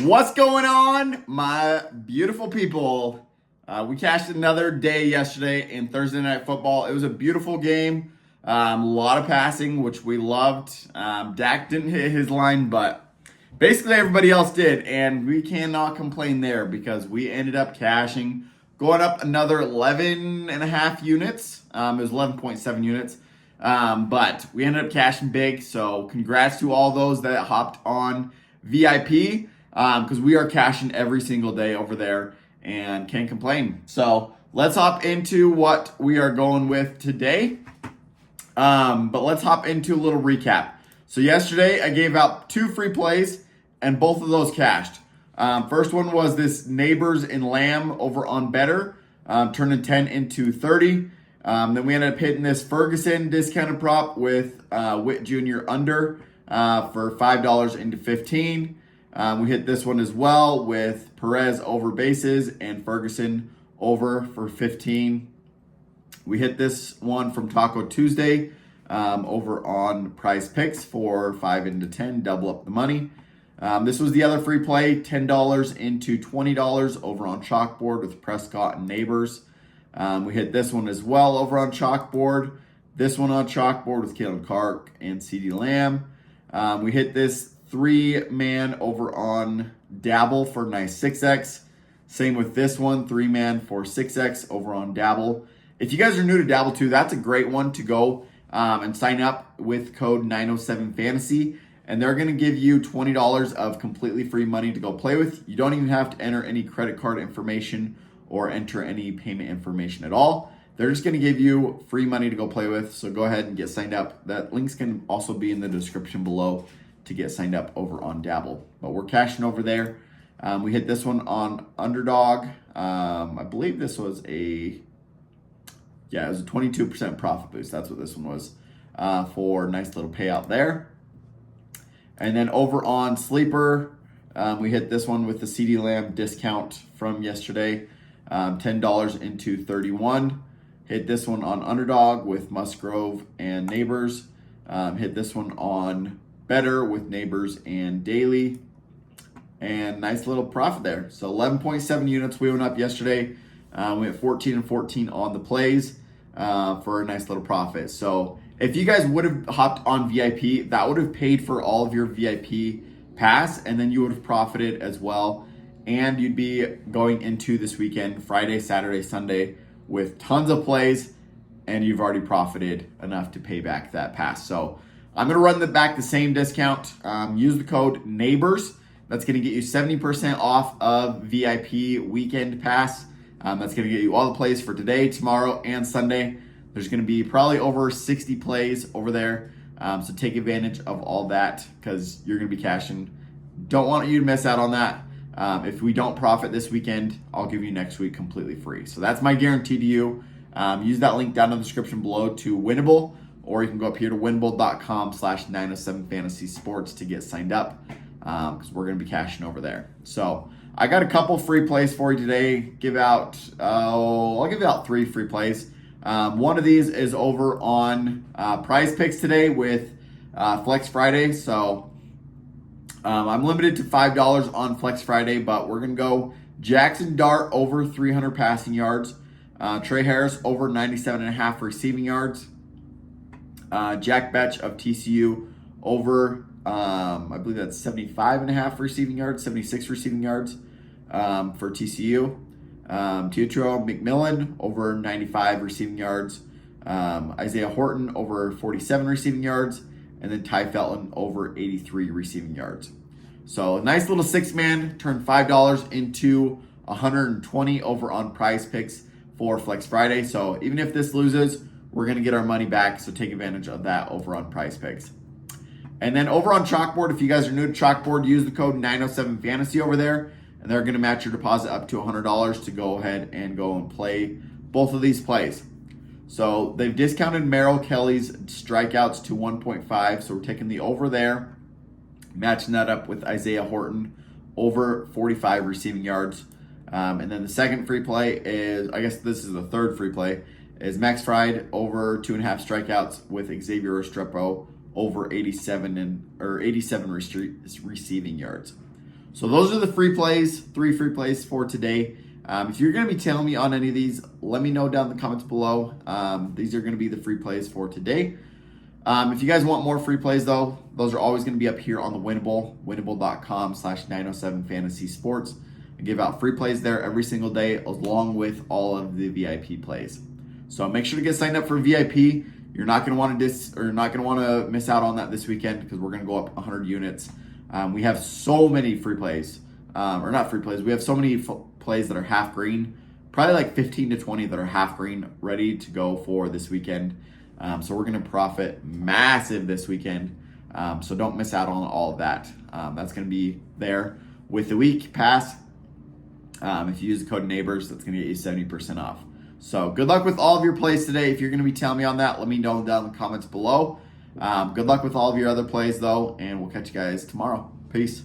What's going on, my beautiful people? We cashed another day yesterday in Thursday Night Football. It was a beautiful game. A lot of passing, which we loved. Dak didn't hit his line, but basically everybody else did. And we cannot complain there because we ended up cashing, going up another 11.5 units. It was 11.7 units. But we ended up cashing big. So congrats to all those that hopped on VIP. Because we are cashing every single day over there and can't complain. So let's hop into what we are going with today. But let's hop into a little recap. So yesterday I gave out 2 free plays and both of those cashed. First one was this Neighbors and Lamb over on BETR, turning 10 into 30. Then we ended up hitting this Ferguson discounted prop with Witt Jr. under for $5 into 15. We hit this one as well with Perez over bases and Ferguson over for 15. We hit this one from Taco Tuesday over on Prizepicks for 5 into 10, double up the money. This was the other free play, $10 into $20 over on Chalkboard with Prescott and Neighbors. We hit this one as well over on Chalkboard. This one on Chalkboard with Kalen Clark and CeeDee Lamb. We hit this 3-man over on Dabble for nice 6x. Same with this one, 3-man for 6x over on Dabble. If you guys are new to Dabble too, that's a great one to go and sign up with code 907fantasy. And they're going to give you $20 of completely free money to go play with. You don't even have to enter any credit card information or enter any payment information at all. They're just going to give you free money to go play with. So go ahead and get signed up. That links can also be in the description below to get signed up over on Dabble. But we're cashing over there. We hit this one on Underdog. I believe this was it was a 22% profit boost. That's what this one was for a nice little payout there. And then over on Sleeper, we hit this one with the CeeDee Lamb discount from yesterday, $10 into 31. Hit this one on Underdog with Musgrove and Neighbors. Hit this one on BETR with Neighbors and Daily. And nice little profit there. So 11.7 units we went up yesterday. We went 14 and 14 on the plays for a nice little profit. So if you guys would have hopped on VIP, that would have paid for all of your VIP pass, and then you would have profited as well. And you'd be going into this weekend, Friday, Saturday, Sunday, with tons of plays, and you've already profited enough to pay back that pass. So I'm going to run back the same discount. Use the code NEIGHBORS. That's going to get you 70% off of VIP weekend pass. That's going to get you all the plays for today, tomorrow, and Sunday. There's going to be probably over 60 plays over there. So take advantage of all that because you're going to be cashing. Don't want you to miss out on that. If we don't profit this weekend, I'll give you next week completely free. So that's my guarantee to you. Use that link down in the description below to Winible, or you can go up here to winible.com/907fantasysports to get signed up because we're going to be cashing over there. So I got a couple free plays for you today. I'll give out 3 free plays. One of these is over on Prizepicks today with Flex Friday. So I'm limited to $5 on Flex Friday, but we're going to go Jackson Dart over 300 passing yards. Trey Harris over 97.5 receiving yards. Jack Betch of TCU over, I believe that's 75.5 receiving yards, 76 receiving yards for TCU. Teatro McMillan over 95 receiving yards. Isaiah Horton over 47 receiving yards. And then Ty Felton over 83 receiving yards. So a nice little 6-man, turned $5 into 120 over on Prizepicks for Flex Friday. So even if this loses, we're going to get our money back. So take advantage of that over on Prizepicks. And then over on Chalkboard, if you guys are new to Chalkboard, use the code 907fantasy over there. And they're going to match your deposit up to $100 to go ahead and go and play both of these plays. So they've discounted Merrill Kelly's strikeouts to 1.5. So we're taking the over there, matching that up with Isaiah Horton over 45 receiving yards. And then the second free play is, I guess this is the third free play, is Max Fried over 2.5 strikeouts with Xavier Restrepo over 87 receiving yards. So those are the free plays, 3 free plays for today. If you're going to be telling me on any of these, let me know down in the comments below. These are going to be the free plays for today. If you guys want more free plays, though, those are always going to be up here on the Winible, winible.com/907fantasysports. I give out free plays there every single day, along with all of the VIP plays. So make sure to get signed up for VIP. You're not going to want to miss out on that this weekend because we're going to go up 100 units. We have so many free plays, or not free plays. We have so many plays that are half green, probably like 15 to 20 that are half green, ready to go for this weekend. So we're going to profit massive this weekend. So don't miss out on all of that. That's going to be there with the week pass. If you use the code NEIGHBORS, that's going to get you 70% off. So good luck with all of your plays today. If you're going to be telling me on that, let me know down in the comments below. Good luck with all of your other plays, though, and we'll catch you guys tomorrow. Peace.